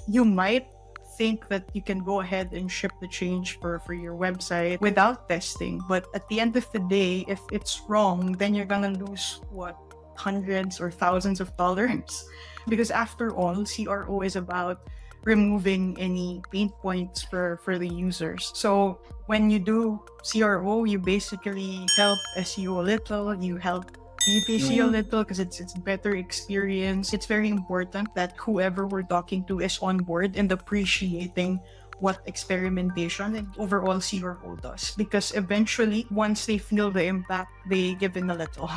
you might think that you can go ahead and ship the change for your website without testing. But at the end of the day, if it's wrong, then you're gonna lose what, hundreds or thousands of dollars. Because after all, CRO is about removing any pain points for the users. So when you do CRO, you basically help SEO a little, you help PPC a little because it's better experience. It's very important that whoever we're talking to is on board and appreciating what experimentation and overall CRO does. Because eventually, once they feel the impact, they give in a little.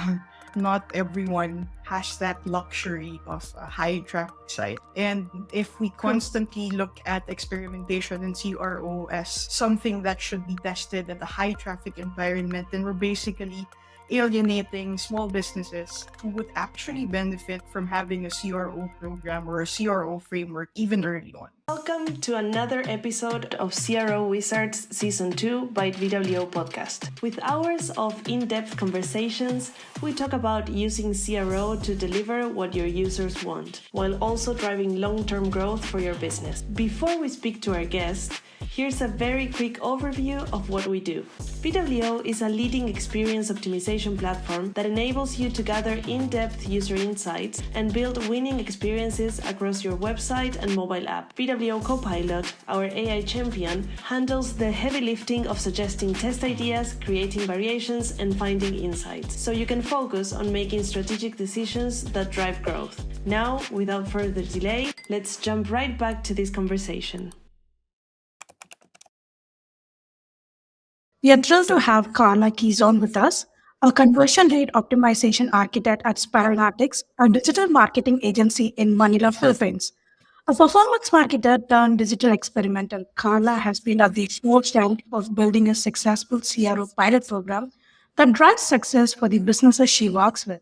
Not everyone has that luxury of a high traffic site. And if we constantly look at experimentation and CRO as something that should be tested at a high traffic environment, then we're basically alienating small businesses who would actually benefit from having a CRO program or a CRO framework even early on. Welcome to another episode of CRO Wizards Season 2 by VWO Podcast. With hours of in-depth conversations, we talk about using CRO to deliver what your users want, while also driving long-term growth for your business. Before we speak to our guest, here's a very quick overview of what we do. VWO is a leading experience optimization platform that enables you to gather in-depth user insights and build winning experiences across your website and mobile app. VWO Copilot, our AI champion, handles the heavy lifting of suggesting test ideas, creating variations, and finding insights, so you can focus on making strategic decisions that drive growth. Now, without further delay, let's jump right back to this conversation. We are thrilled to have Carla Quizon with us, a conversion rate optimization architect at Spiralytics, a digital marketing agency in Manila, Philippines. A performance marketer turned digital experimenter, Carla has been at the forefront of building a successful CRO pilot program that drives success for the businesses she works with.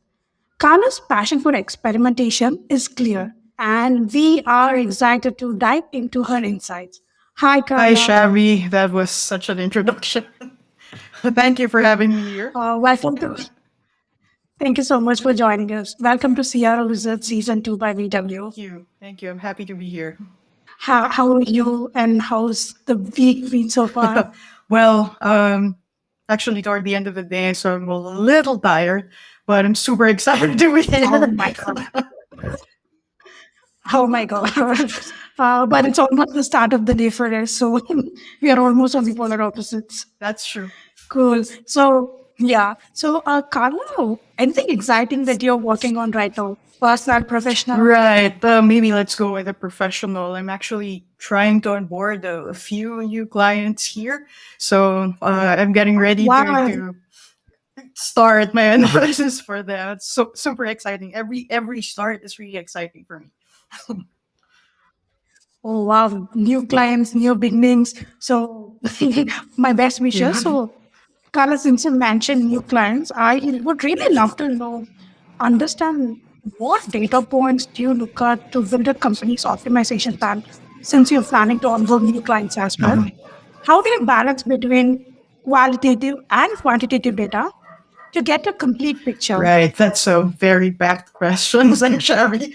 Carla's passion for experimentation is clear, and we are excited to dive into her insights. Hi, Carla. Hi, Shavi. That was such an introduction. Thank you for having me here. Welcome to. Thank you so much for joining us. Welcome to CRO Wizards Season 2 by VW. Thank you. Thank you. I'm happy to be here. How are you and how's the week been so far? Well, actually, toward the end of the day, so I'm a little tired, but I'm super excited to be here. Oh my God. Oh my God. But it's almost the start of the day for us, so we are almost on the polar opposites. That's true. Cool. So, yeah. So, Carla, anything exciting that you're working on right now? Personal, professional? Right. Maybe let's go with a professional. I'm actually trying to onboard a few new clients here. So I'm getting ready to start my analysis for that. So super exciting. Every start is really exciting for me. Oh wow, new clients, new beginnings. So my best wishes. Yeah. So Carla, since you mentioned new clients, I would really love to understand what data points do you look at to build a company's optimization plan since you're planning to onboard new clients as well. How do you balance between qualitative and quantitative data to get a complete picture? Right, that's a very packed question, Sherry.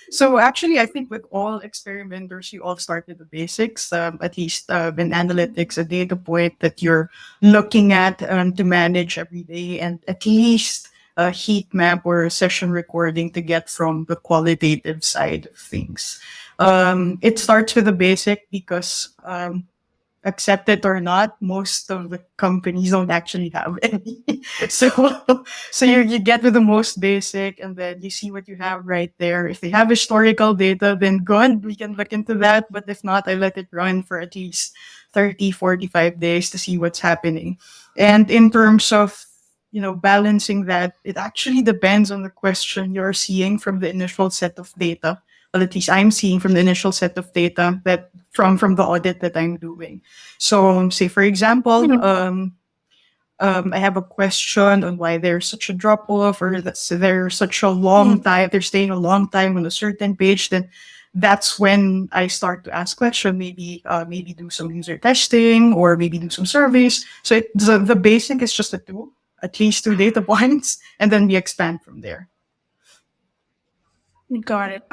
So actually, I think with all experimenters, you all start with the basics, at least in analytics, a data point that you're looking at to manage every day, and at least a heat map or a session recording to get from the qualitative side of things. It starts with the basic because accept it or not, most of the companies don't actually have any. So you get with the most basic and then you see what you have right there. If they have historical data, then good, we can look into that. But if not, I let it run for at least 30, 45 days to see what's happening. And in terms of balancing that, it actually depends on the question you're seeing from the initial set of data. Well, at least I'm seeing from the initial set of data that from the audit that I'm doing. So, say for example, I have a question on why there's such a drop off, or there's such a long time. They're staying a long time on a certain page. Then that's when I start to ask questions. Maybe do some user testing, or maybe do some surveys. So the basic is just at least 2 data points, and then we expand from there. Got it.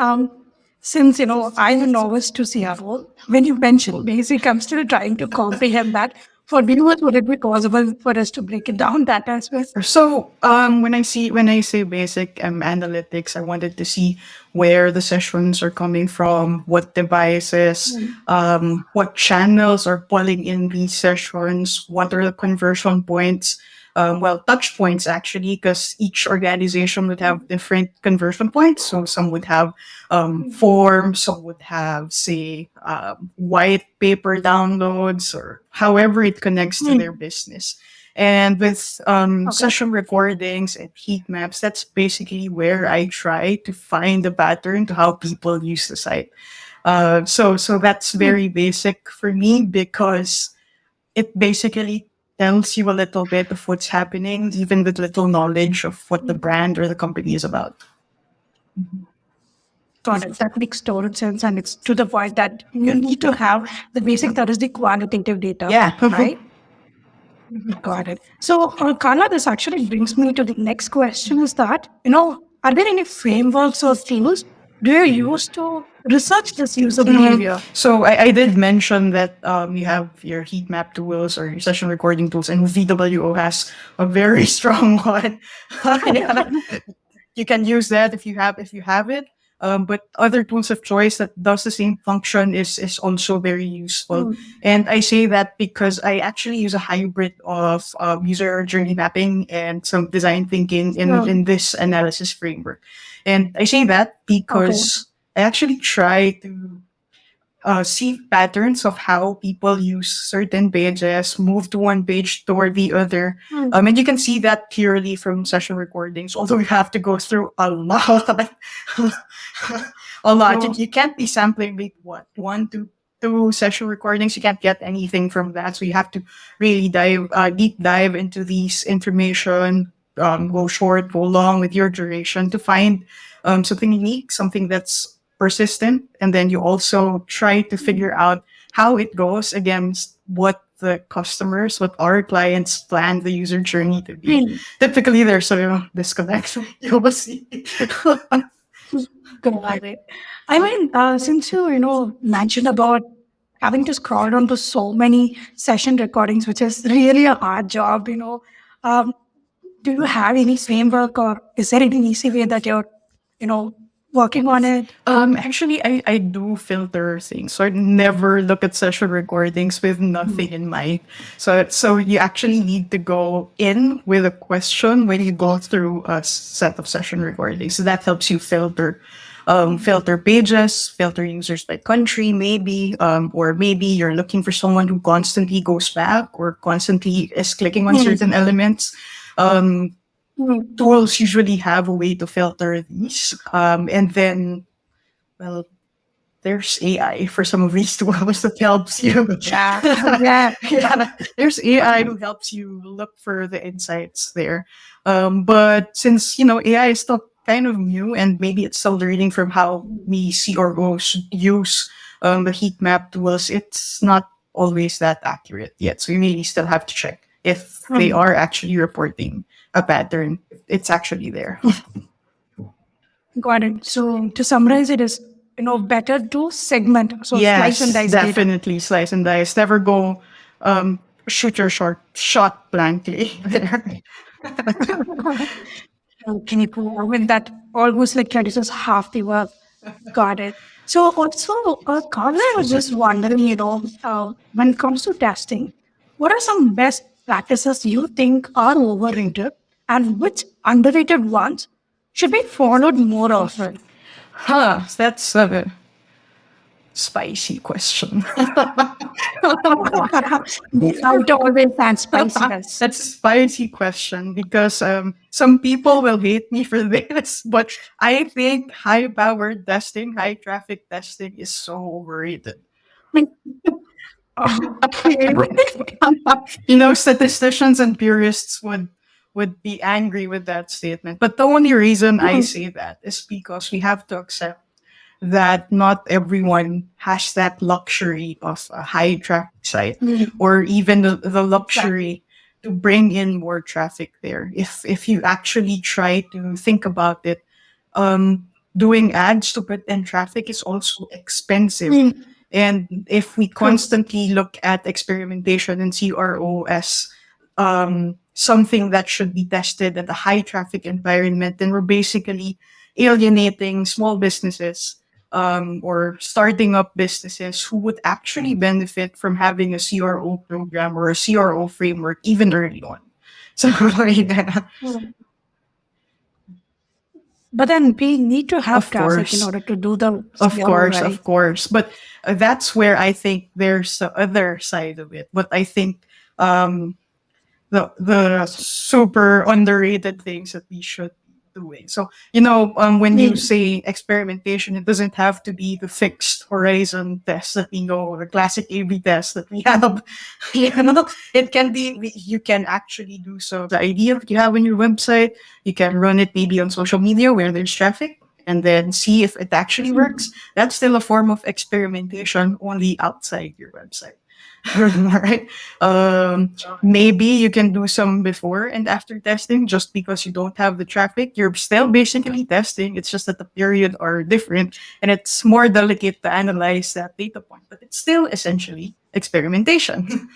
Since I'm a novice to CRO, when you mention basic, I'm still trying to comprehend that. For viewers, would it be possible for us to break it down that as well? So when I say basic analytics, I wanted to see where the sessions are coming from, what devices, what channels are pulling in these sessions, what are the conversion points, well, touch points actually, because each organization would have different conversion points. So some would have forms, some would have, say, white paper downloads, or however it connects to their business. And with session recordings and heat maps, that's basically where I try to find the pattern to how people use the site. So that's very basic for me because it basically tells you a little bit of what's happening, even with little knowledge of what the brand or the company is about. Got it. That makes total sense. And it's to the point that you need to have the basic, that is the qualitative data. Yeah. Right? Got it. So, Carla, this actually brings me to the next question is that, are there any frameworks or tools do you use to research this user behavior? So I did mention that you have your heat map tools or your session recording tools, and VWO has a very strong one. Yeah. You can use that if you have it. But other tools of choice that does the same function is also very useful. And I say that because I actually use a hybrid of user journey mapping and some design thinking in this analysis framework. And I say that because I actually try to see patterns of how people use certain pages, move to one page toward the other. And you can see that clearly from session recordings, although you have to go through a lot. A lot. You can't be sampling with what? One to two session recordings. You can't get anything from that. So you have to really deep dive into these information, go short, go long with your duration to find something unique, something that's persistent, and then you also try to figure out how it goes against what the customers, what our clients plan the user journey to be. Typically, there's a disconnect. You will see. Got it. I mean, since you mentioned about having to scroll down to so many session recordings, which is really a hard job, do you have any framework or is there any easy way that you're, you know, working on it? Actually, I do filter things. So I never look at session recordings with nothing in mind. So you actually need to go in with a question when you go through a set of session recordings. So that helps you filter pages, filter users by country, maybe, or maybe you're looking for someone who constantly goes back or constantly is clicking on certain elements. Tools usually have a way to filter these. And then, well, there's AI for some of these tools that helps you. Yeah. Yeah, there's AI who helps you look for the insights there. But since, AI is still kind of new and maybe it's still learning from how we CROs use the heat map tools, it's not always that accurate yet. So you really still have to check if they are actually reporting a pattern. It's actually there. Got it. So to summarize, it is better to segment. So slice and Yes, dice data. definitely slice and dice. Never go shoot your shot blankly. Okay, cool. I mean, that almost like reduces half the work. Got it. So also, Carla, I was just wondering, when it comes to testing, what are some best practices you think are overrated and which underrated ones should be followed more often? That's a spicy question. Without always and spiciness. That's a spicy question because some people will hate me for this, but I think high powered testing, high traffic testing is so overrated. Okay. Statisticians and purists would be angry with that statement. But the only reason I say that is because we have to accept that not everyone has that luxury of a high traffic site or even the luxury to bring in more traffic there. If you actually try to think about it, doing ads to put in traffic is also expensive. Mm. And if we True. constantly look at experimentation and CRO as something that should be tested at a high traffic environment, then we're basically alienating small businesses or starting up businesses who would actually benefit from having a CRO program or a CRO framework even early on. So, yeah, Mm. But then we need to have of traffic in course. order to do the Of CRO, course, right? of course. But that's where I think there's the other side of it. But I think um, the super underrated things that we should be doing. So when you Mm. say experimentation, it doesn't have to be the fixed horizon test that we know, the classic A/B test that we have. It can be you can actually do so. The idea that you have on your website, you can run it maybe on social media where there's traffic. And then see if it actually works. That's still a form of experimentation, only outside your website. Right? Maybe you can do some before and after testing just because you don't have the traffic. You're still basically testing. It's just that the period are different and it's more delicate to analyze that data point, but it's still essentially experimentation.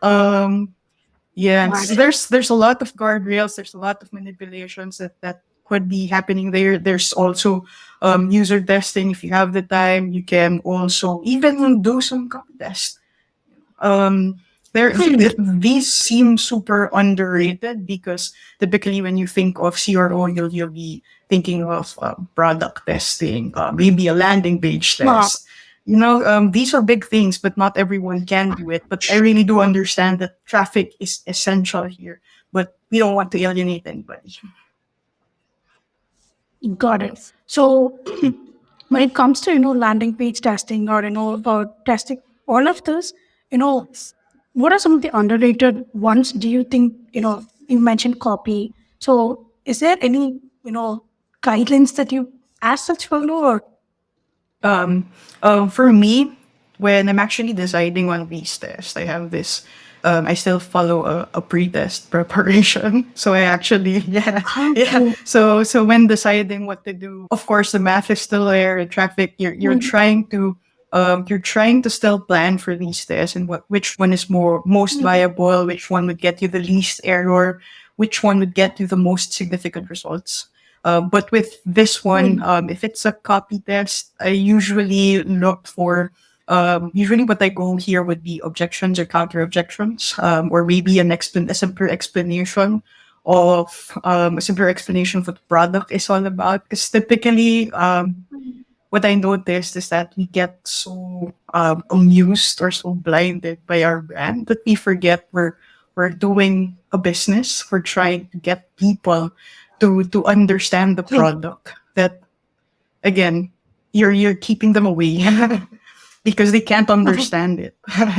um, yes, Right. there's a lot of guardrails. There's a lot of manipulations that could be happening there. There's also user testing. If you have the time, you can also even do some copy tests. um these seem super underrated because typically when you think of CRO, you'll be thinking of product testing, maybe a landing page Wow. test. These are big things, but not everyone can do it. But I really do understand that traffic is essential here, but we don't want to alienate anybody. Got it. So when it comes to, landing page testing or, testing all of this, what are some of the underrated ones do you think, you mentioned copy. So is there any, guidelines that you as such follow or Um, for me, when I'm actually deciding on these tests, I have this. I still follow a pre-test preparation. So I actually, yeah, how yeah. to So when deciding what to do, of course, the math is still there. The traffic, you're trying to still plan for these tests and which one is most viable, which one would get you the least error, which one would get you the most significant results. But with this one, if it's a copy test, I usually look for usually what I go here would be objections or counter objections, or maybe a simpler explanation of a simpler explanation of what the product is all about. Because typically, what I noticed is that we get so amused or so blinded by our brand that we forget we're doing a business. We're trying to get people to understand the product. That again, you're keeping them away because they can't understand it.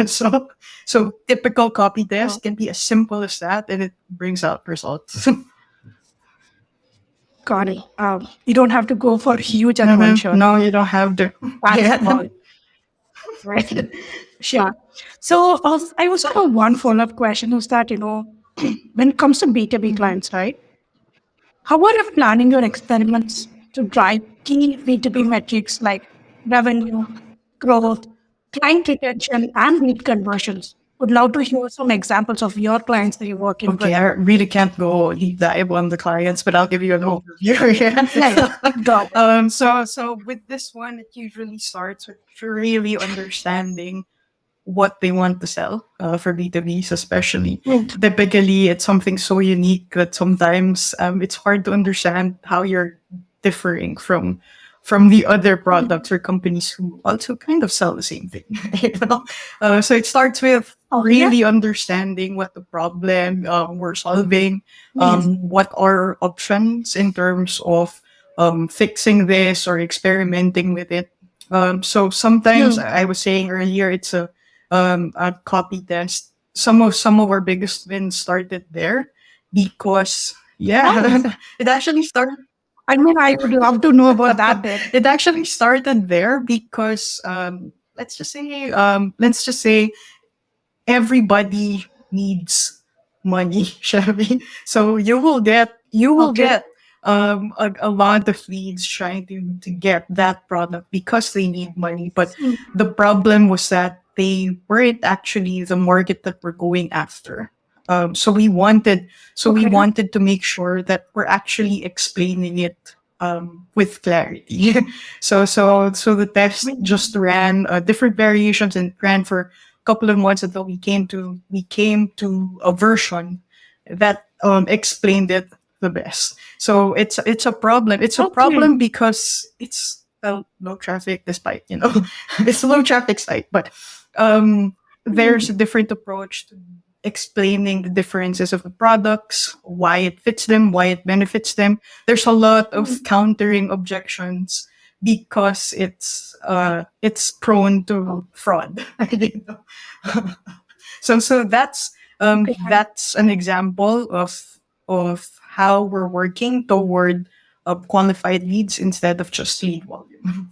So typical copy test can be as simple as that, and it brings out results. got it. You don't have to go for huge at one shot. No, you don't have to. That's Yeah. small, right? Sure. So I also have one follow-up question is that, when it comes to B2B clients, right? How are you planning your experiments to drive key B2B metrics like revenue, growth, client retention, and lead conversions? Would love to hear some examples of your clients that you're working Okay, with. I really can't go deep dive on the clients, but I'll give you an overview. Yeah, got it. So with this one, it usually starts with really understanding what they want to sell for B2Bs, especially. Mm. Typically, it's something so unique that sometimes it's hard to understand how you're differing from the other products or companies who also kind of sell the same thing. So it starts with Oh, yeah? really understanding what the problem we're solving, Yes. what are options in terms of fixing this or experimenting with it. So sometimes Mm. I was saying earlier, it's a copy test. Some of our biggest wins started there because Oh, yeah, it actually started. I mean, I would love to know about that bit. It actually started there because let's just say everybody needs money, shall we? So you will get Okay. a lot of leads trying to get that product because they need money. But the problem was that they weren't actually the market that we're going after. So we wanted Okay. to make sure that we're actually explaining it with clarity. So the test just ran different variations and ran for a couple of months until we came to a version that explained it the best. So it's a problem. It's a Okay. problem because it's low traffic, despite it's a low traffic site, but there's a different approach to explaining the differences of the products, why it fits them, why it benefits them. There's a lot of countering objections because it's prone to fraud. You know? So that's an example of how we're working toward qualified leads instead of just lead volume.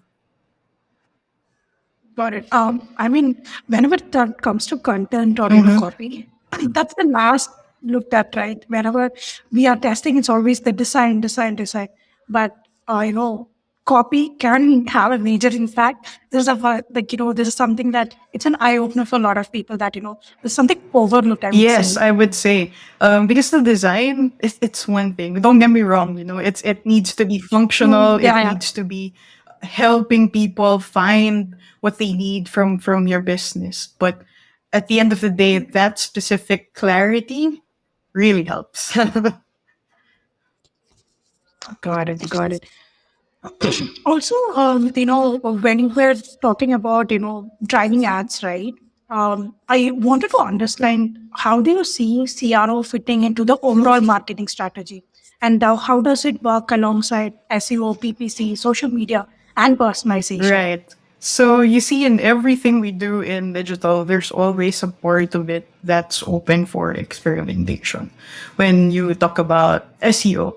Got it. I mean, whenever that comes to content or Mhm. copy, that's the last looked at, right? Whenever we are testing, it's always the design, design, design. But copy can have a major impact. This is something that it's an eye opener for a lot of people. That there's something overlooked, I would Yes, say. I would say because the design it's one thing. Don't get me wrong. It needs to be functional. It Yeah, yeah. needs to be helping people find what they need from your business. But at the end of the day, that specific clarity really helps. Got it. Got it. Also, when we're talking about, driving ads, right? I wanted to understand how do you see CRO fitting into the overall marketing strategy? And how does it work alongside SEO, PPC, social media, and personalization? Right. So you see, in everything we do in digital, there's always a part of it that's open for experimentation. When you talk about SEO,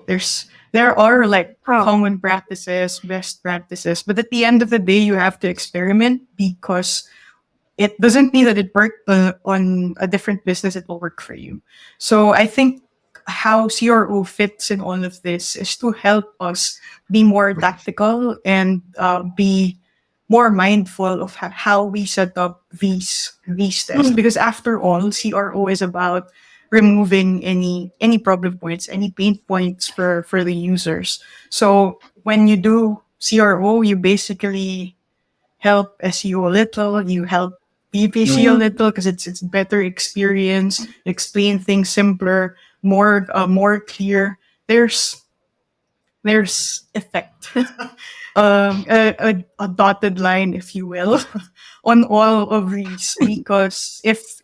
there are like Oh, common practices, best practices, but at the end of the day, you have to experiment because it doesn't mean that it worked on a different business, it will work for you. So I think how CRO fits in all of this is to help us be more tactical and be more mindful of how we set up these tests. Because after all, CRO is about removing any problem points, any pain points for the users. So when you do CRO, you basically help SEO a little, you help PPC a little because it's better experience, explain things simpler, more clear. There's there's effect, a dotted line, if you will, on all of these because if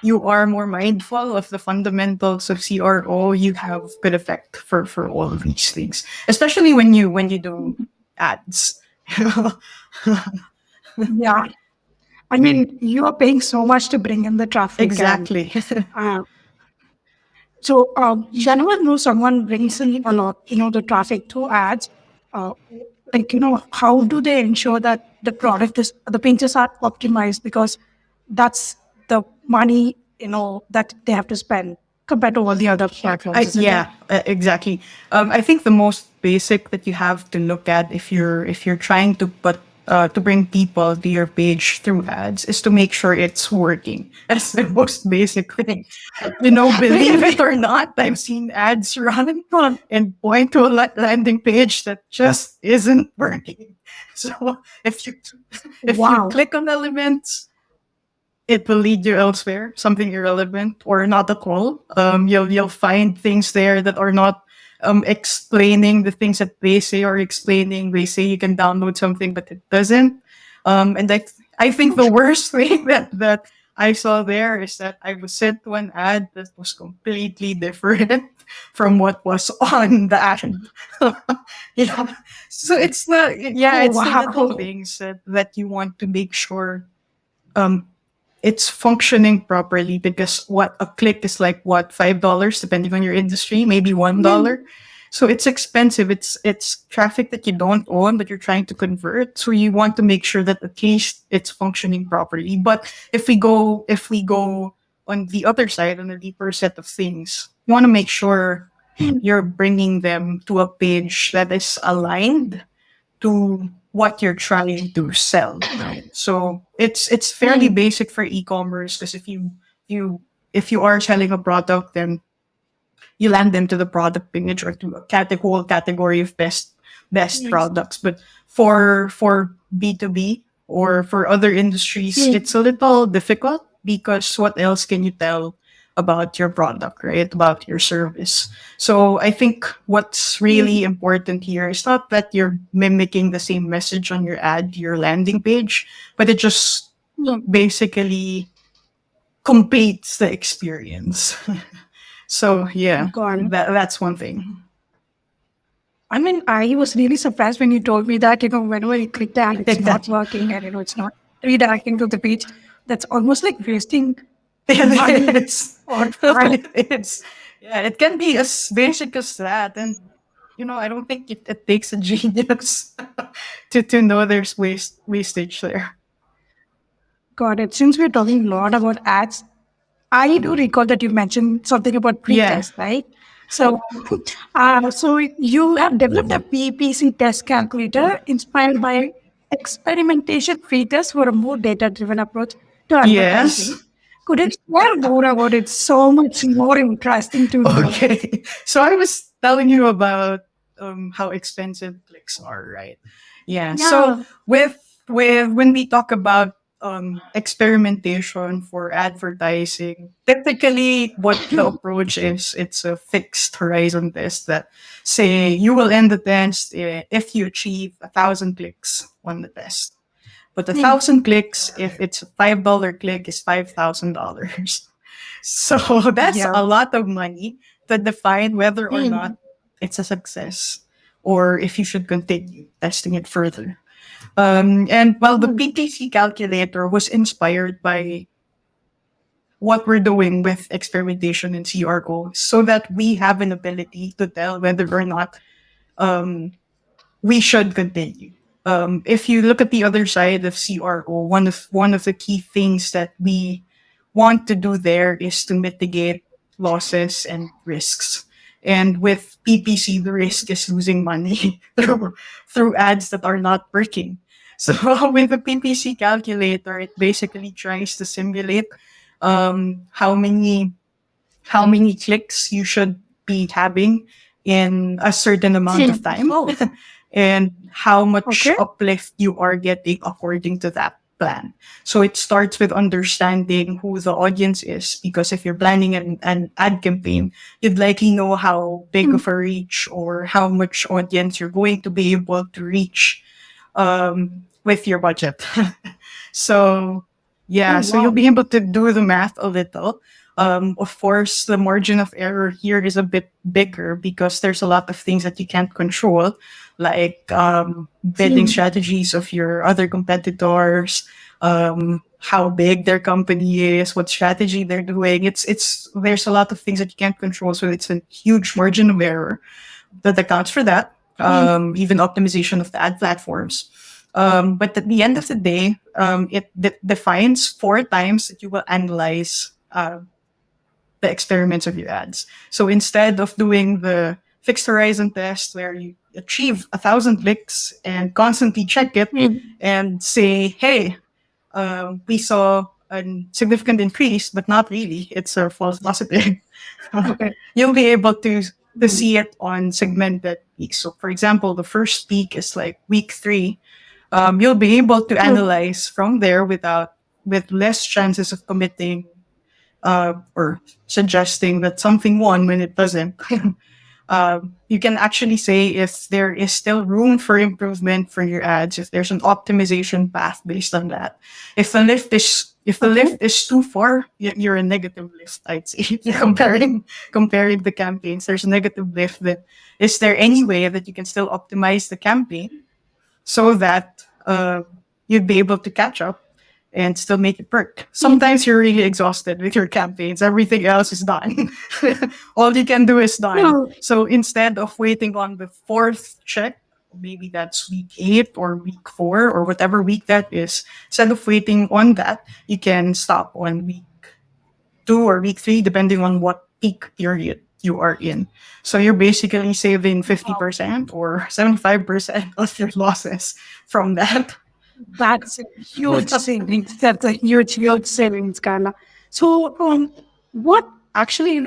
you are more mindful of the fundamentals of CRO, you have good effect for all of these things, especially when you do ads. yeah. I mean, you are paying so much to bring in the traffic, and Exactly. uh, so, whenever someone brings in a lot, the traffic to ads, uh, how do they ensure that the pages are optimized? Because that's the money, that they have to spend compared to all the other platforms, isn't it? Yeah, exactly. I think the most basic that you have to look at if you're trying to put to bring people to your page through ads is to make sure it's working. That's the most basic thing. Believe it or not, I've seen ads run and point to a landing page that just isn't working. So if you Wow. click on elements, it will lead you elsewhere, something irrelevant or not at all. You'll find things there that are not explaining the things that they say are explaining. They say you can download something, but it doesn't. And I think the worst thing that I saw there is that I was sent to an ad that was completely different from what was on the ad. Yeah. So it's not, yeah, Oh, it's the little wow. things that you want to make sure um it's functioning properly because what a click is like what $5 depending on your industry, maybe $1. So it's expensive. It's traffic that you don't own but you're trying to convert. So you want to make sure that at least it's functioning properly. But if we go on the other side, on a deeper set of things, you want to make sure you're bringing them to a page that is aligned to what you're trying to sell, right? So it's fairly basic for e-commerce, because you if you are selling a product, then you land them to the product page or to a whole category of best products. But for B2B or for other industries, it's a little difficult, because what else can you tell about your product, right? About your service. So I think what's really important here is not that you're mimicking the same message on your ad, your landing page, but it just basically completes the experience. So yeah, Got it. that's one thing. I mean, I was really surprised when you told me that, whenever you click that, it's not Exactly. working and, it's not redirecting to the page. That's almost like wasting money it's or time. it's yeah, it can be as basic as that. And I don't think it takes a genius to know there's wastage there. Got it. Since we're talking a lot about ads, I do recall that you mentioned something about Yeah. pretest, right? So, so you have developed a PPC test calculator inspired by experimentation features for a more data-driven approach to advertising. Yes. Could you share more about it? So much more interesting to know. Okay. So I was telling you about how expensive clicks are, right? Yeah. So Yeah. with when we talk about experimentation for advertising, typically what the approach is, it's a fixed horizon test that say you will end the test if you achieve 1,000 clicks on the test. But 1,000 clicks, if it's a $5 click, is $5,000. So that's Yeah. a lot of money to define whether or not it's a success, or if you should continue testing it further. And well, the PPC calculator was inspired by what we're doing with experimentation in CRO, so that we have an ability to tell whether or not um, we should continue. If you look at the other side of CRO, one of the key things that we want to do there is to mitigate losses and risks. And with PPC, the risk is losing money through ads that are not working. So with the PPC calculator, it basically tries to simulate how many clicks you should be having in a certain amount of time, Oh, and how much okay. uplift you are getting according to that plan. So it starts with understanding who the audience is, because if you're planning an ad campaign, you'd likely know how big of a reach or how much audience you're going to be able to reach with your budget. So Oh, yeah, so you'll wow. be able to do the math a little. Of course, the margin of error here is a bit bigger, because there's a lot of things that you can't control, like bidding strategies of your other competitors, how big their company is, what strategy they're doing. It's there's a lot of things that you can't control, so it's a huge margin of error that accounts for that. Even optimization of the ad platforms. But at the end of the day, it defines 4 times that you will analyze the experiments of your ads. So instead of doing the fixed horizon test where you achieve 1,000 clicks and constantly check it and say, hey, we saw a significant increase, but not really. It's a false positive. Okay. You'll be able to see it on segmented weeks. So, for example, the first week is like week 3. You'll be able to analyze from there with less chances of committing or suggesting that something won when it doesn't. You can actually say if there is still room for improvement for your ads, if there's an optimization path based on that. If the lift is too far, you're a negative lift, I'd say. If you're comparing the campaigns, there's a negative lift. That is there any way that you can still optimize the campaign so that you'd be able to catch up and still make it work. Sometimes you're really exhausted with your campaigns. Everything else is done. All you can do is done. No. So instead of waiting on the fourth check, maybe that's week 8 or week 4 or whatever week that is, instead of waiting on that, you can stop on week 2 or week 3, depending on what peak period you are in. So you're basically saving 50% or 75% of your losses from that. That's a huge savings. That's a huge savings, Carla. So, what actually,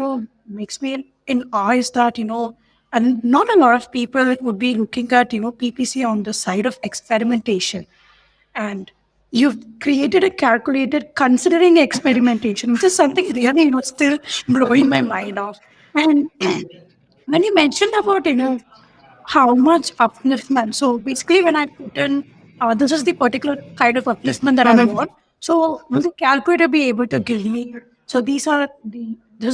makes me in awe is that, and not a lot of people would be looking at, PPC on the side of experimentation. And you've created a calculator considering experimentation, which is something really, still blowing my mind off. And when you mentioned about, how much upliftment. So basically, when I put in, this is the particular kind of upliftment that I want. So will the calculator be able to give me? So this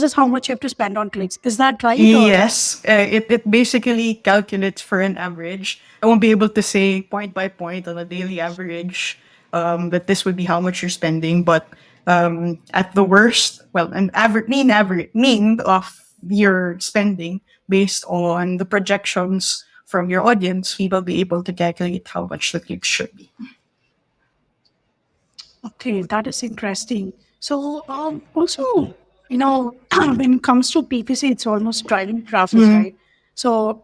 is how much you have to spend on clicks. Is that right? Or Yes, it basically calculates for an average. I won't be able to say point by point on a daily average that this would be how much you're spending, but at the worst, well, an average mean of your spending based on the projections from your audience, we will be able to calculate how much the clicks should be. okay, that is interesting. So, also, when it comes to PPC, it's almost driving traffic, right? So,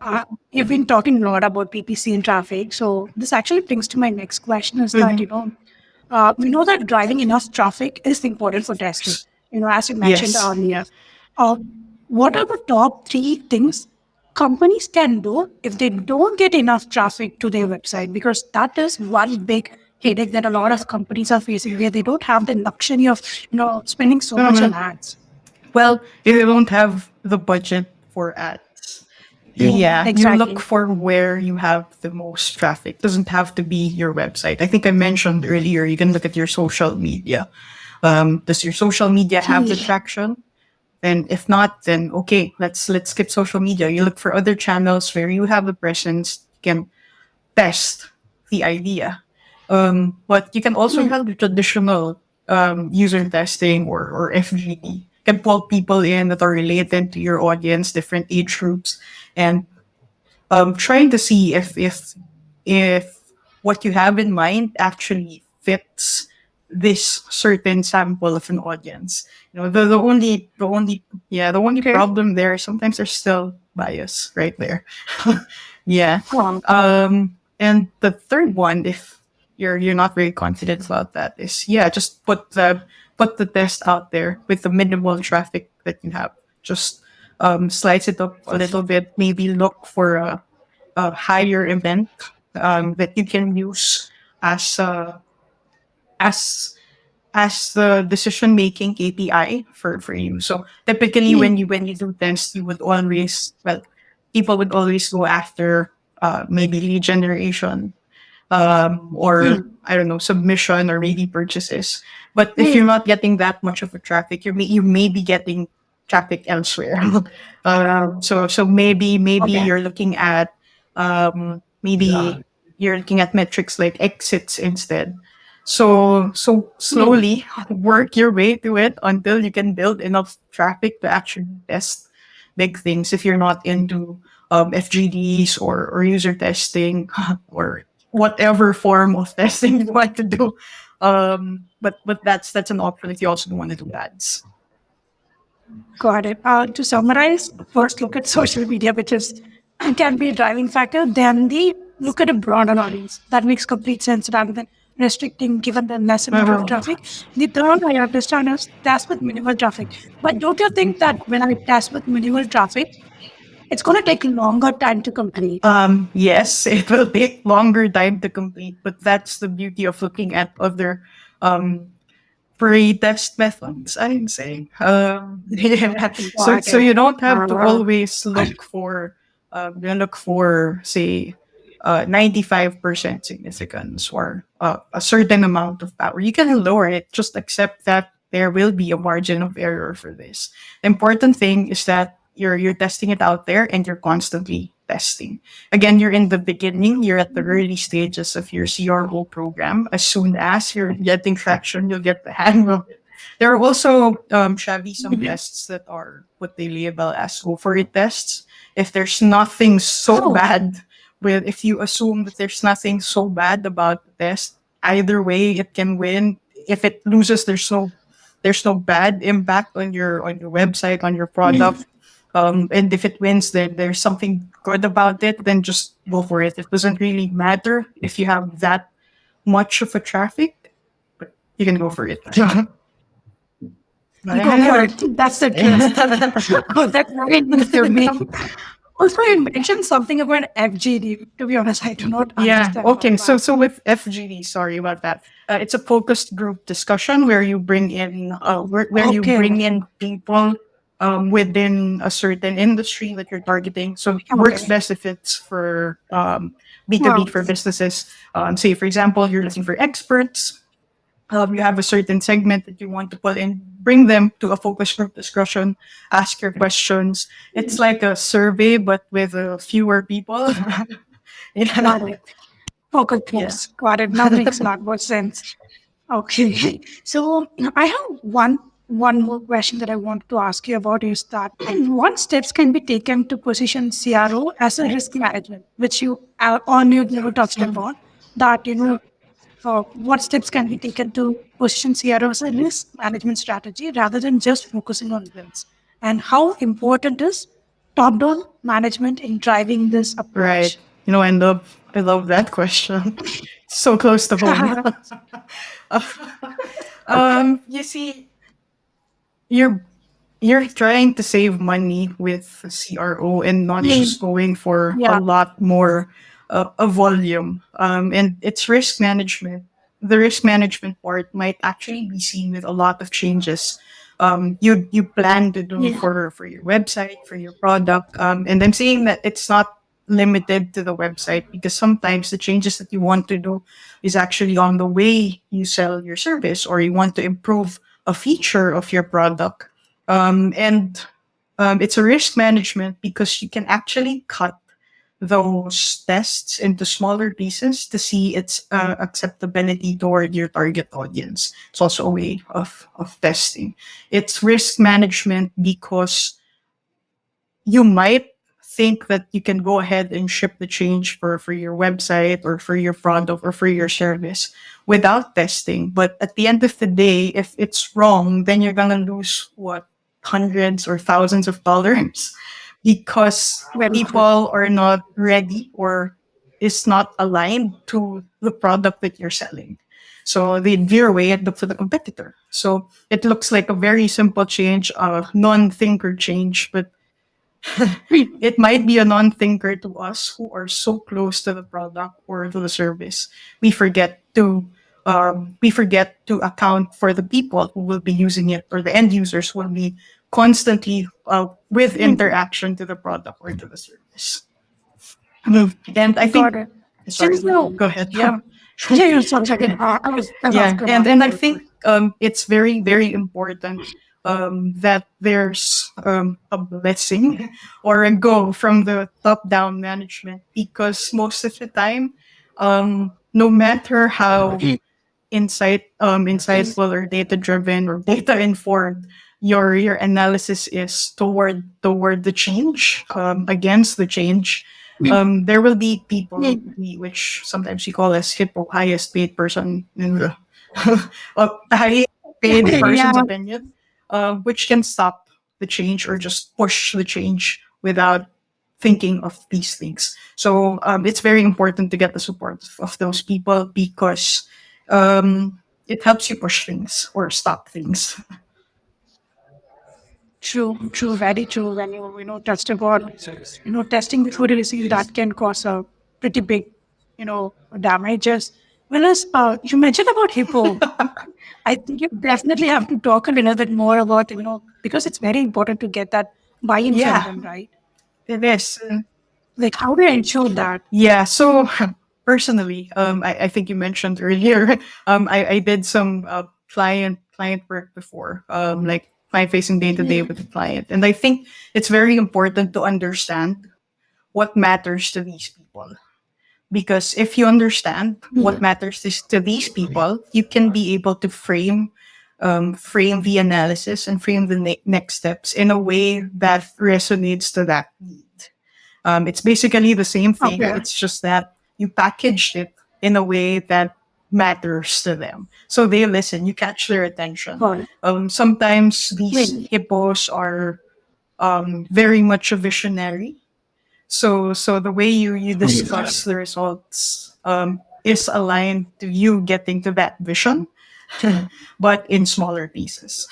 you've been talking a lot about PPC and traffic. So, this actually brings to my next question is that, we know that driving enough traffic is important for testing, as you mentioned Yes. earlier. Uh, what are the top three things companies can do if they don't get enough traffic to their website? Because that is one big headache that a lot of companies are facing, where they don't have the luxury of spending so much on ads. Well, if you don't have the budget for ads, yeah, you look Exactly. for where you have the most traffic. Doesn't have to be your website. I think I mentioned earlier, you can look at your social media. Does your social media have the traction? And if not, then okay, let's skip social media. You look for other channels where you have a presence. You can test the idea. But you can also have the traditional user testing or FGD. You can pull people in that are related to your audience, different age groups, and trying to see if what you have in mind actually fits this certain sample of an audience. The only Okay. problem there sometimes there's still bias right there. Yeah. Um, And the third one, if you're not very confident about that, is just put the test out there with the minimal traffic that you have. Just slice it up a little bit. Maybe look for a higher event that you can use as as as the decision making KPI for you. So typically when you do tests, you would always people would always go after maybe lead generation or I don't know, submission or maybe purchases. But if you're not getting that much of a traffic, you may be getting traffic elsewhere. So maybe you're looking at metrics like exits instead. So slowly work your way to it until you can build enough traffic to actually test big things. If you're not into FGDs or user testing or whatever form of testing you want to do, but that's an option if you also don't want to do ads. Got it. To summarize, first look at social media, which is can be a driving factor. Then the look at a broader audience. That makes complete sense rather than restricting given the less amount of traffic. The third I understand is test with minimal traffic. But don't you think that when I test with minimal traffic, it's going to take longer time to complete? Yes, it will take longer time to complete, but that's the beauty of looking at other um, pre-test methods, I'm saying. Yeah. So Got so it. you don't have to Uh, always look for say 95% significance or a certain amount of power. You can lower it, just accept that there will be a margin of error for this. The important thing is that you're testing it out there and you're constantly testing. Again, you're in the beginning, you're at the early stages of your CRO program. As soon as you're getting traction, you'll get the hang of it. There are also, Shavi, some tests that are what they label as go for it tests. If there's nothing so bad if you assume that there's nothing so bad about the test, either way it can win. If it loses, there's no bad impact on your website, on your product. And if it wins, then there's something good about it, then just go for it. It doesn't really matter if you have that much of a traffic, but you can go for it. Go for it. That's the twist. Oh, that's very new to me. Also, you mentioned something about FGD. To be honest, I do not Yeah. understand Okay. what So that. so with FGD, sorry about that. It's a focused group discussion where you bring in where you Okay. bring in people within a certain industry that you're targeting. So it works Okay. best if it's for B2B Wow. for businesses. Say for example, you're looking for experts. You have a certain segment that you want to put in, bring them to a focus group discussion, ask your questions. It's like a survey, but with fewer people. Yeah. Got it. Focus Yeah. groups. Got it. Now makes a lot more sense. Okay. So I have one more question that I want to ask you about is that what steps can be taken to position CRO as a risk management, which you on you never touched upon. That what steps can be taken to position CRO as a risk management strategy rather than just focusing on wins, and how important is top-down management in driving this Right. approach? You know, I love that question. So close to home. You see, you're you're trying to save money with CRO and not just going for a Yeah. lot more a volume. And it's risk management. The risk management part might actually be seen with a lot of changes you plan to do Yeah. for your website, for your product. And I'm saying that it's not limited to the website because sometimes the changes that you want to do is actually on the way you sell your service or you want to improve a feature of your product. And it's a risk management because you can actually cut those tests into smaller pieces to see its acceptability toward your target audience. It's also a way of testing. It's risk management because you might think that you can go ahead and ship the change for your website or for your product or for your service without testing. But at the end of the day, if it's wrong, then you're gonna lose what hundreds or thousands of dollars because Very true. people are not ready or is not aligned to the product that you're selling. So they veer away and look for the competitor. So it looks like a very simple change, a non-thinker change, but it might be a non-thinker to us who are so close to the product or to the service. We forget to account for the people who will be using it or the end users who will be constantly with interaction to the product or to the service. And I Got think, it. sorry, Since now, go ahead. yeah, yeah, you're sorry, second. I was Yeah, asking and I about think it's very very important that there's a blessing or a go from the top down management because most of the time, no matter how insightful or data driven or data informed your analysis is toward the change against the change, there will be people which sometimes we call as hippo highest paid person in the highest paid person's yeah, opinion, which can stop the change or just push the change without thinking of these things. So it's very important to get the support of those people because it helps you push things or stop things. true, true, very true. When you touched upon testing before you receive that can cause a pretty big damages. Whereas you mentioned about hippo, I think you definitely have to talk a little bit more about because it's very important to get that buy-in from Yeah, them, right? it is. Like how do you ensure that? Yeah. So personally, I think you mentioned earlier, I did some client work before, like client facing day to day with the client, and I think it's very important to understand what matters to these people. Because if you understand what matters to these people, you can be able to frame the analysis and frame the next steps in a way that resonates to that need. It's basically the same thing. Okay. It's just that you packaged it in a way that matters to them. So they listen, you catch their attention. Got it. Sometimes these Wait. hippos are very much a visionary. So the way you discuss the results is aligned to you getting to that vision, but in smaller pieces,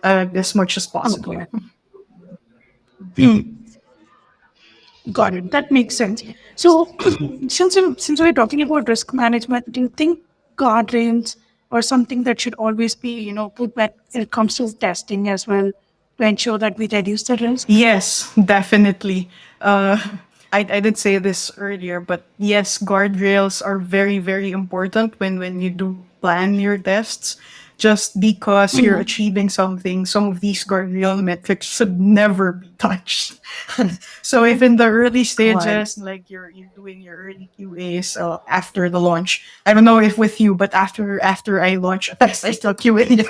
as much as possible. Okay. Hmm. Got it. That makes sense. So, since we're talking about risk management, do you think guardrails or something that should always be, put when it comes to testing as well to ensure that we reduce the risk? Yes, definitely. Uh, I did say this earlier, but yes, guardrails are very, very important when you do plan your tests. Just because you're achieving something, some of these guardrail metrics should never be touched. So if in the early Right. stages, like you're doing your early QAs after the launch, I don't know if with you, but after I launch a test, I still QA it.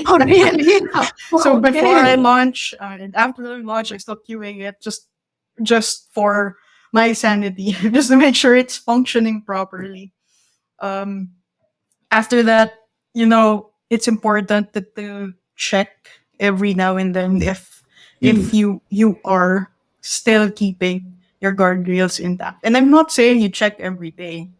Oh, really? So before I Okay. launch and after the launch, I still queuing it just for my sanity, just to make sure it's functioning properly. Um, After that, it's important to check every now and then if you are still keeping your guardrails intact. And I'm not saying you check every day.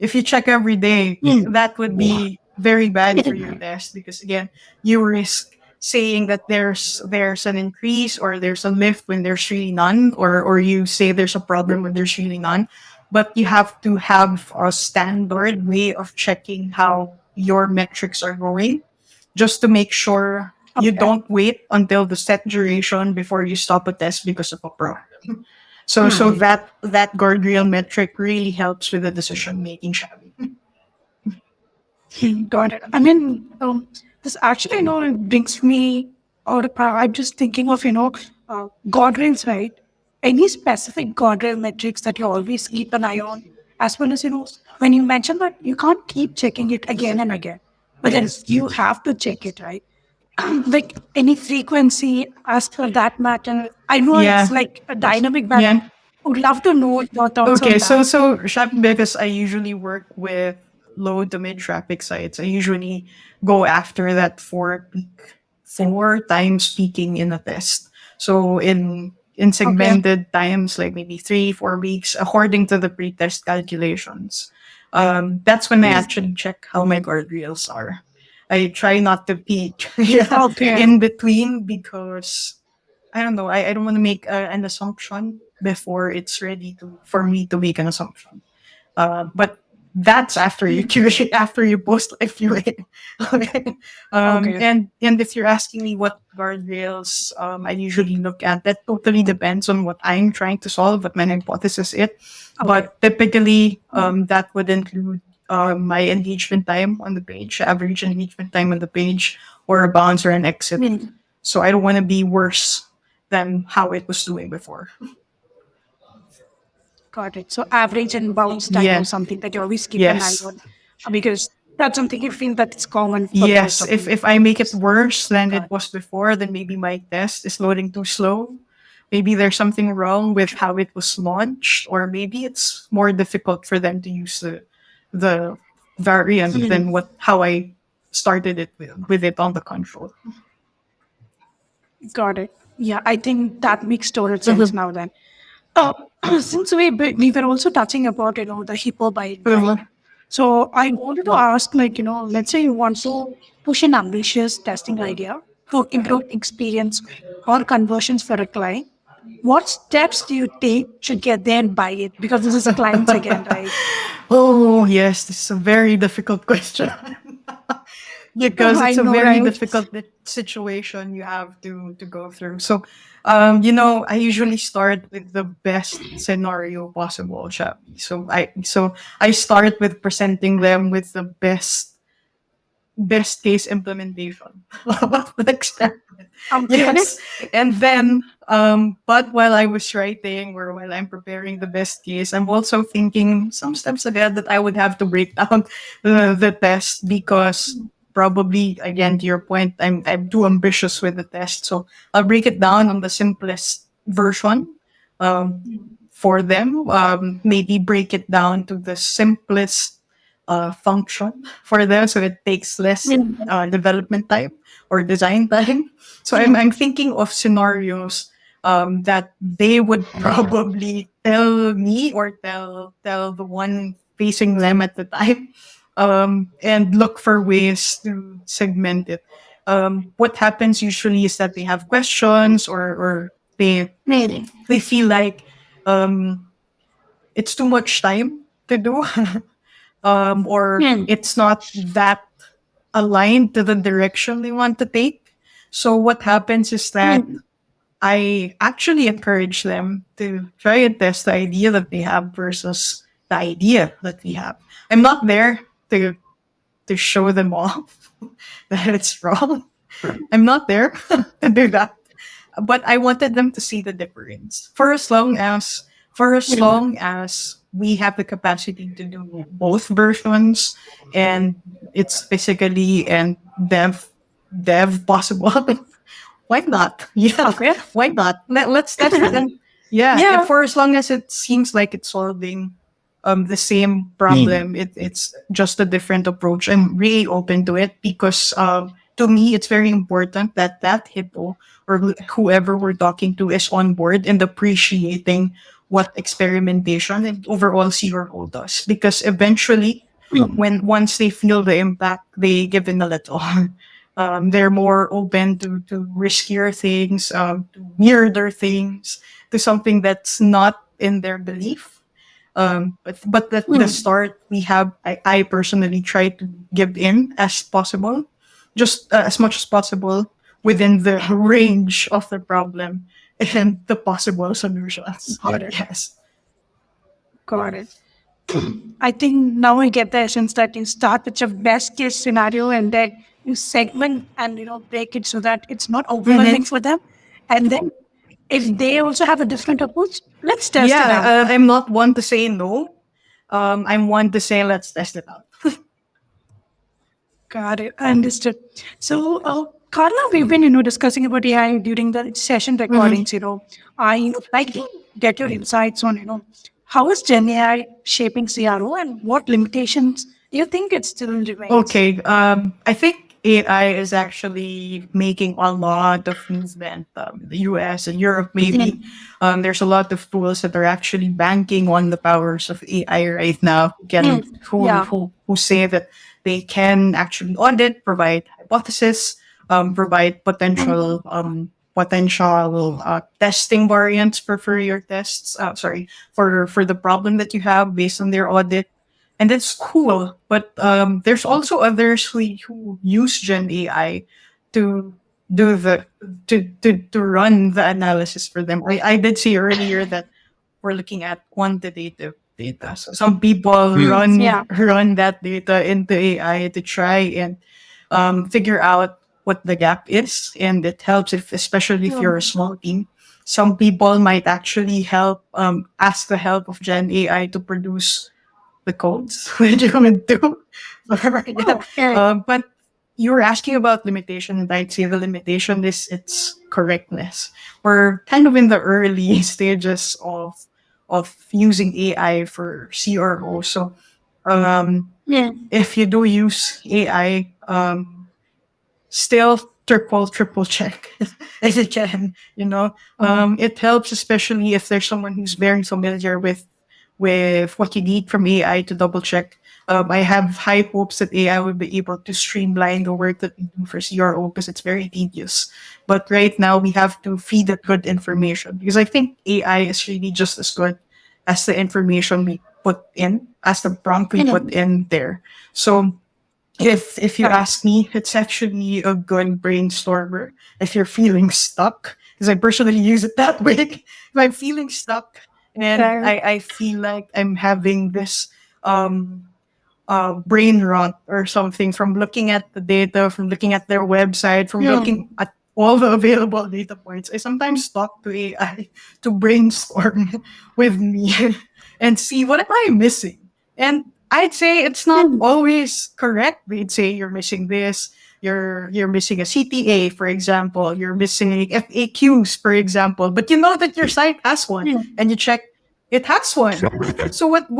If you check every day, that would be very bad for your test because again, you risk saying that there's an increase or there's a lift when there's really none, or you say there's a problem when there's really none. But you have to have a standard way of checking how your metrics are going, just to make sure you Okay. don't wait until the set duration before you stop a test because of a problem. So that guardrail metric really helps with the decision making, Shabby. Got it. I mean, this actually, it brings me, or I'm just thinking of, guardrails, right? Any specific guardrail metrics that you always keep an eye on, as well as, when you mention that you can't keep checking it again and again, but then you have to check it, right? Like any frequency as per that matter. I know it's Yeah. like a dynamic, but Yeah. would love to know your thoughts Okay, on so that. shopping, because I usually work with low to mid traffic sites, I usually go after that four times peaking in a test. So in Okay. segmented times, like maybe 3 4 weeks, according to the pre-test calculations. That's when I actually check how my guardrails are. I try not to peak yeah, Okay. in between because I don't know. I don't want to make an assumption before it's ready to for me to make an assumption. But that's after you QA, after you post live QA. Okay. Okay. And if you're asking me what guardrails I usually look at, that totally depends on what I'm trying to solve, what my hypothesis is. Okay. But typically, that would include my engagement time on the page, average engagement time on the page, or a bounce or an exit. So I don't want to be worse than how it was doing before. Got it. So average and bounce time Yeah. or something that you always keep an eye Yes. on, because that's something you feel that it's common for most Yes. of If the I make it users. worse than it Got was before, then maybe my test is loading too slow. Maybe there's something wrong with how it was launched, or maybe it's more difficult for them to use the variant than what how I started it with it on the control. got it. Yeah, I think that makes total sense now then. Uh, since we were also touching about the hippo bite, right? So I wanted to ask, like, let's say you want to push an ambitious testing idea to improve experience or conversions for a client. What steps do you take to get there and buy it? Because this is clients again, right? Oh, yes, this is a very difficult question. Because I it's a know, very right? difficult situation you have to go through. So, I usually start with the best scenario possible, Shabby. So I start with presenting them with the best case implementation of the experiment. Okay. Yes. And then, but while I was writing or while I'm preparing the best case, I'm also thinking some steps ahead that I would have to break down the test because probably, again, to your point, I'm too ambitious with the test. So I'll break it down on the simplest version. Um, for them, maybe break it down to the simplest function for them, so it takes less development time or design time. So I'm thinking of scenarios that they would probably tell me or tell the one facing them at the time, and look for ways to segment it. What happens usually is that they have questions, or they feel like um, it's too much time to do, or it's not that aligned to the direction they want to take. So what happens is that I actually encourage them to try and test the idea that they have versus the idea that we have. I'm not there to show them off that it's wrong. I'm not there to do that. But I wanted them to see the difference. For as long as we have the capacity to do both versions, and it's physically and dev possible, why not? Yeah, Okay. why not? Let's test it. And yeah, and for as long as it seems like it's solving the same problem, it's just a different approach. I'm really open to it because to me it's very important that that hippo or whoever we're talking to is on board and appreciating what experimentation and overall CRO does. Because eventually, when once they feel the impact, they give in a little. They're more open to riskier things, to weirder things, to something that's not in their belief. But at the start, I personally try to give in as possible, just as much as possible within the range of the problem and the possible solutions. Got it. Yes. Got it. I think now we get the essence that you start with your best case scenario and then you segment and break it so that it's not overwhelming for them. And then if they also have a different approach, let's test it out. Yeah, I'm not one to say no. I'm one to say let's test it out. Got it. I understood. So, Carla, we've been, discussing about AI during the session recordings. I like to get your insights on, how is Gen AI shaping CRO and what limitations you think it still remains? Okay. I think AI is actually making a lot of movement. In the US and Europe, maybe. There's a lot of tools that are actually banking on the powers of AI right now. Yeah. Who say that they can actually audit, provide hypothesis, provide potential testing variants for your tests. Sorry, for the problem that you have based on their audit, and that's cool. But there's also others who use Gen AI to do the to run the analysis for them. I did see earlier that we're looking at quantitative data. So some people Yeah. run that data into AI to try and figure out what the gap is, and it helps if, especially if you're a small team. Some people might actually help ask the help of Gen AI to produce the codes that you would do. Yeah. Okay. But you were asking about limitation, and I'd say the limitation is its correctness. We're kind of in the early stages of using AI for CRO. So Yeah. if you do use AI, still triple check if you can. It helps, especially if there's someone who's very familiar with what you need from AI to double check. I have high hopes that AI will be able to streamline the work that we do for CRO because it's very tedious. But right now we have to feed it good information, because I think AI is really just as good as the information we put in, as the prompt we put in there. So if you ask me, it's actually a good brainstormer if you're feeling stuck. Because I personally use it that way. If I'm feeling stuck and I feel like I'm having this brain rot or something from looking at the data, from looking at their website, from looking at all the available data points, I sometimes talk to AI to brainstorm with me and see what am I missing. And I'd say it's not always correct. They'd say you're missing this, you're missing a CTA, for example, you're missing FAQs, for example, but you know that your site has one, and you check It has one. So what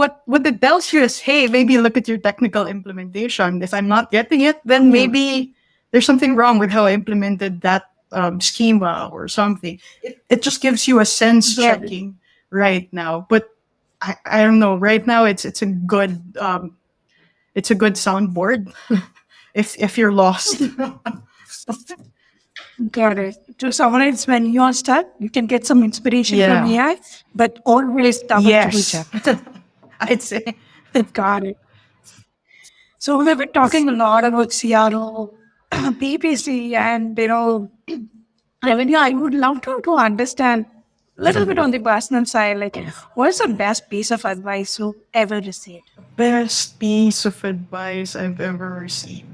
it tells you is, hey, maybe look at your technical implementation. If I'm not getting it, then maybe there's something wrong with how I implemented that schema or something. It just gives you a sense Yeah. checking right now. But I don't know. Right now, it's a good soundboard. If you're lost. Got it. To summarize, when you're stuck, you can get some inspiration from Yeah. AI, but always double triple Yes. check. I'd say. Got it. So we've been talking a lot about CRO, PPC, and revenue. I would love to understand a little bit on the personal side. Like, what's the best piece of advice you ever received? Best piece of advice I've ever received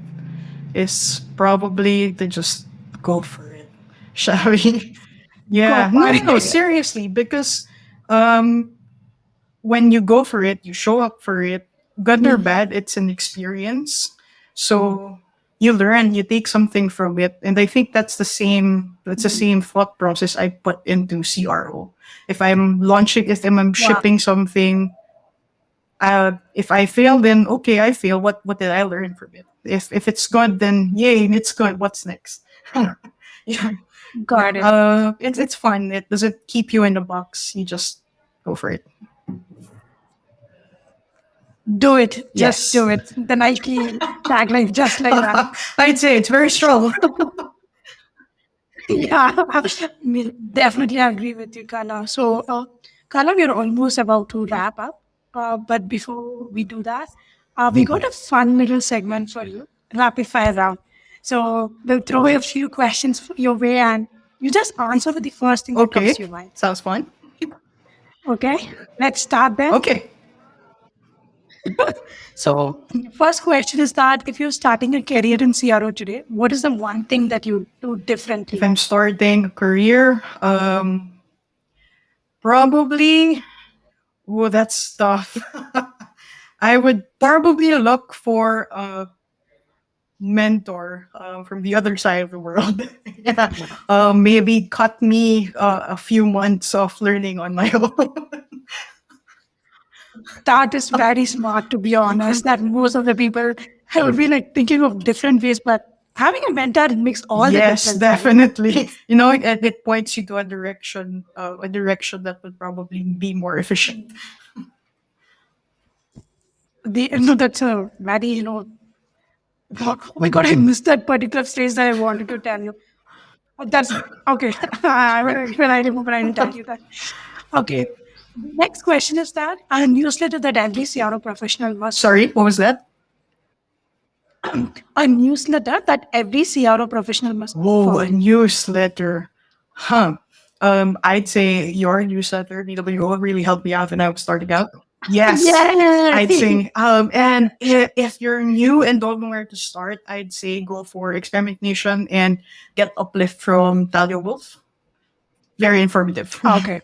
is probably to just go for it. Shall we? Go Yeah. for No, it. seriously, because um when you go for it, you show up for it, good or bad, it's an experience. So you learn, you take something from it. And I think that's the same thought process I put into CRO. If I'm Wow. shipping something, if I fail, then okay, I fail. What did I learn from it? If it's good, then yay, it's good. What's next? Yeah. Got it. It's fun. It doesn't keep you in the box. You just go for it. Do it. Just Yes. do it. The Nike tagline, just like that. I'd say it's very strong. Yeah, definitely agree with you, Carla. So, Carla, we're almost about to wrap up. But before we do that, we got a fun little segment for you, rapid fire round. So, we'll throw a few questions your way and you just answer with the first thing that comes Okay. to your mind. Sounds fun. Okay, let's start then. Okay. So, the first question is that if you're starting a career in CRO today, what is the one thing that you do If differently? I'm starting a career, probably, oh, that's tough. I would probably look for a mentor from the other side of the world. Yeah. Maybe cut me a few months of learning on my own. That is very smart, to be honest. That most of the people would be like thinking of different ways, but having a mentor it makes all the Yes, difference, right? definitely. It points you to a direction that would probably be more efficient. That's a very oh my god, I missed that particular phrase that I wanted to tell you. That's okay. When I remember, I will tell you that. Okay. Next question is that a newsletter that every CRO professional must Sorry, follow. what was that? A newsletter that every CRO professional must Whoa, a follow. newsletter. Huh. I'd say your newsletter, DWO, really helped me out when I was starting out. Yes, Yeah. I'd say. And if you're new and don't know where to start, I'd say go for experimentation and get uplift from Talia Wolf. Very informative. Okay.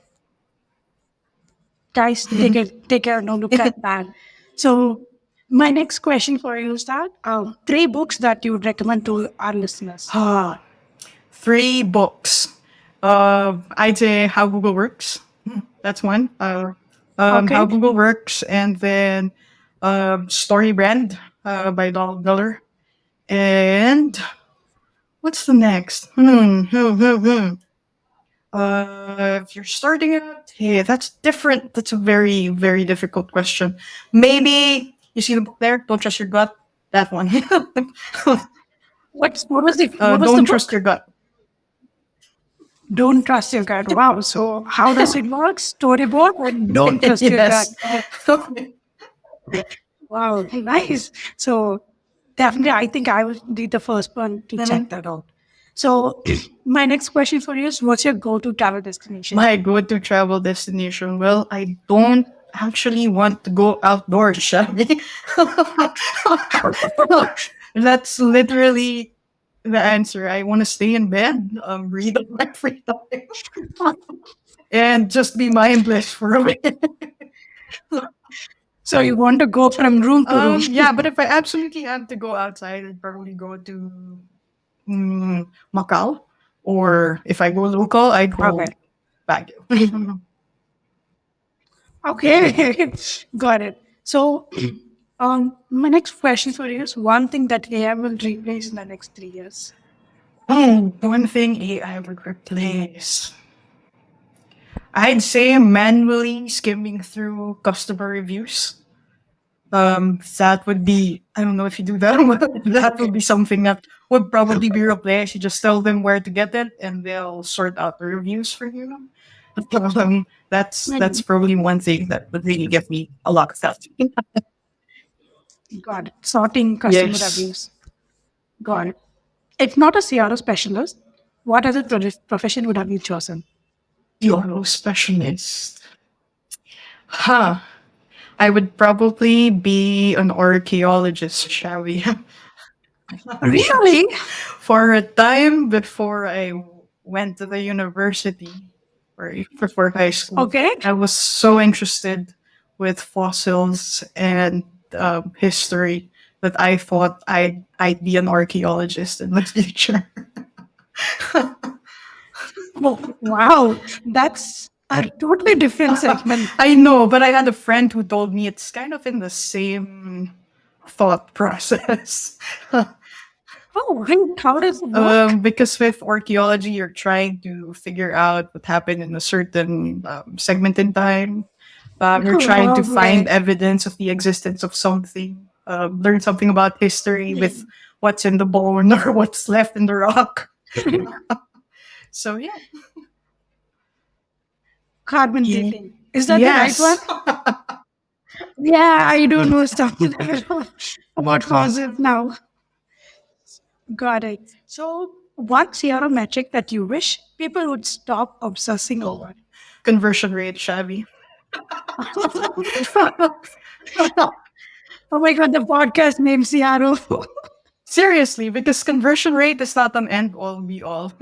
Guys, take a no look at that. So my next question for you is that three books that you would recommend to our listeners. Ah, three books. I'd say How Google Works. That's one. How Okay. Google Works, and then Story Brand by Donald Miller. And what's the next? If you're starting out, yeah, that's different. That's a very, very difficult question. Maybe you see the book there. Don't trust your gut. That one. What was the Don't trust your book? gut. Don't trust your gut. Wow. So how does it work? Storyboard or don't trust your gut? Yes. Wow, nice. So definitely, I think I would be the first one to check Mhm. that out. So my next question for you is, what's your go-to travel destination? My go-to travel destination. Well, I don't actually want to go outdoors, shall we? That's literally the answer. I want to stay in bed, read on my free time, and just be mindless for a bit. So you want to go from room to room? Yeah, but if I absolutely had to go outside, I'd probably go to Macau. Or if I go local, I'd go Okay. Baguio. Okay, got it. So, my next question for you is one thing that AI will replace in the next 3 years. One thing AI would replace. I'd say manually skimming through customer reviews. That would be, I don't know if you do that, but that would be something that would probably be replaced. You just tell them where to get it and they'll sort out the reviews for you. That's When probably one thing that would really give me a lot of stuff. got it, sorting customer Yes. reviews. Got it. If not a CRO specialist, what other profession would have you chosen? CRO specialist. Huh. I would probably be an archaeologist, shall we? Really? For a time before I went to the university or before high school, Okay. I was so interested with fossils and history that I thought I'd be an archaeologist in the future. Oh, wow. That's a totally different segment. I know, but I had a friend who told me it's kind of in the same thought process. Oh, right. How does it work? Because with archaeology, you're trying to figure out what happened in a certain segment in time. You're trying to find Okay. evidence of the existence of something, learn something about history with what's in the bone or what's left in the rock. So, yeah. Carbon dating. Is that the right one? Yes. Yeah, I do know something about fossils now. Got it. So, what CRO metric that you wish people would stop obsessing over? Conversion rate, shabby. Oh my god, the podcast name CRO. Seriously, because conversion rate is not an end all be all.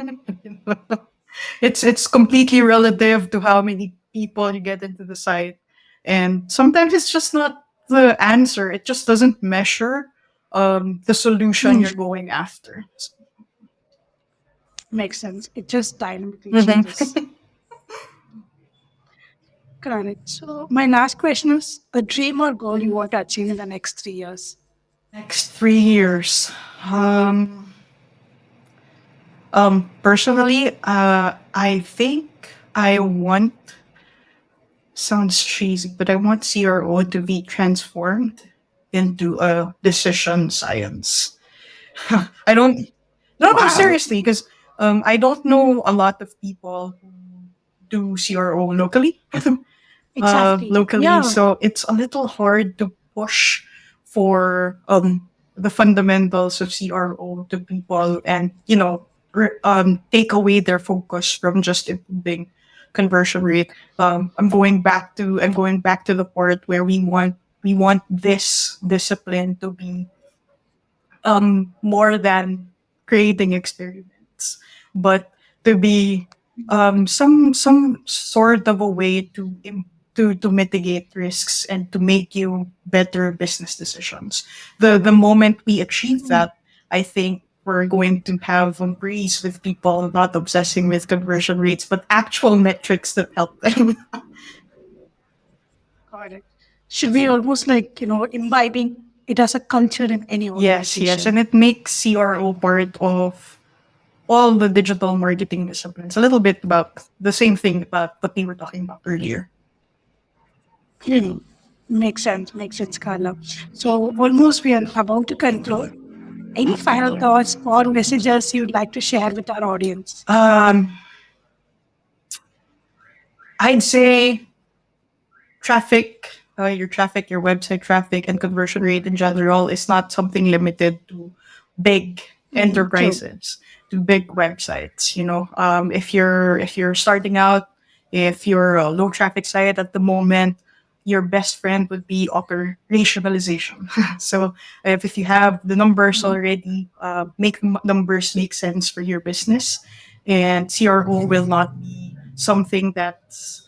It's completely relative to how many people you get into the site, and sometimes it's just not the answer. It just doesn't measure the solution Hmm, you're going after. makes sense. It just dynamically changes. Mhm. Correct. So, my last question is a dream or goal you want to achieve in the next 3 years? Next 3 years. Um, Personally, I think I want sounds cheesy, but I want CRO to be transformed into a decision science. I don't. No, no, Wow. seriously, because I don't know a lot of people who do CRO locally. Exactly. Locally, Yeah. so it's a little hard to push for the fundamentals of CRO to people, and take away their focus from just improving conversion rate. I'm going back to the part where we want this discipline to be more than creating experiments, but to be some sort of a way to mitigate risks and to make you better business decisions. The moment we achieve that, I think we're going to have a breeze with people not obsessing with conversion rates, but actual metrics that help them. Got it. Should be almost like, imbibing it as a culture in any Yes, yes, and organization. it makes CRO part of all the digital marketing disciplines. A little bit about the same thing about what we were talking about earlier. Hmm. Makes sense, Carla. So almost we are about to conclude. Any final thoughts or messages you'd like to share with our audience? I'd say traffic, your website traffic, and conversion rate in general is not something limited to big True. enterprises, to big websites. If you're starting out, if you're a low traffic site at the moment, your best friend would be operationalization. So if you have the numbers already, make numbers make sense for your business, and CRO will not be something that's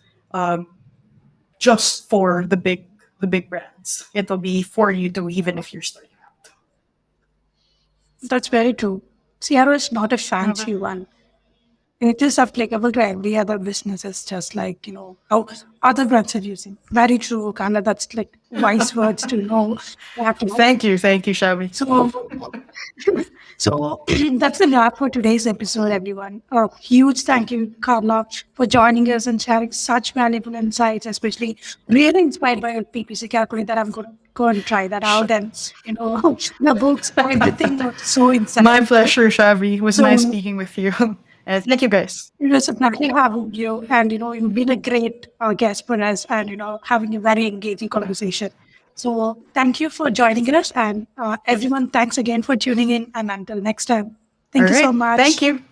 just for the big brands. It'll be for you too, even if you're starting That's very true. CRO is not a out. fancy one. It is applicable to every other businesses, just like, how other brands are using. Very true, Carla. That's like wise words to know. You have to know. Thank you, Shavi. So, so that's the wrap for today's episode, everyone. A huge thank you, Carla, for joining us and sharing such valuable insights, especially really inspired by your PPC calculator. I'm going to go and try that out. And, the books, everything was so My insightful. pleasure, Shavi. It was nice So, speaking with you. Thank you, guys. it was a pleasure having you. And, you've been a great guest for us and, having a very engaging conversation. So thank you for joining us. And everyone, thanks again for tuning in. And until next time, All thank you so right. Thank much. you.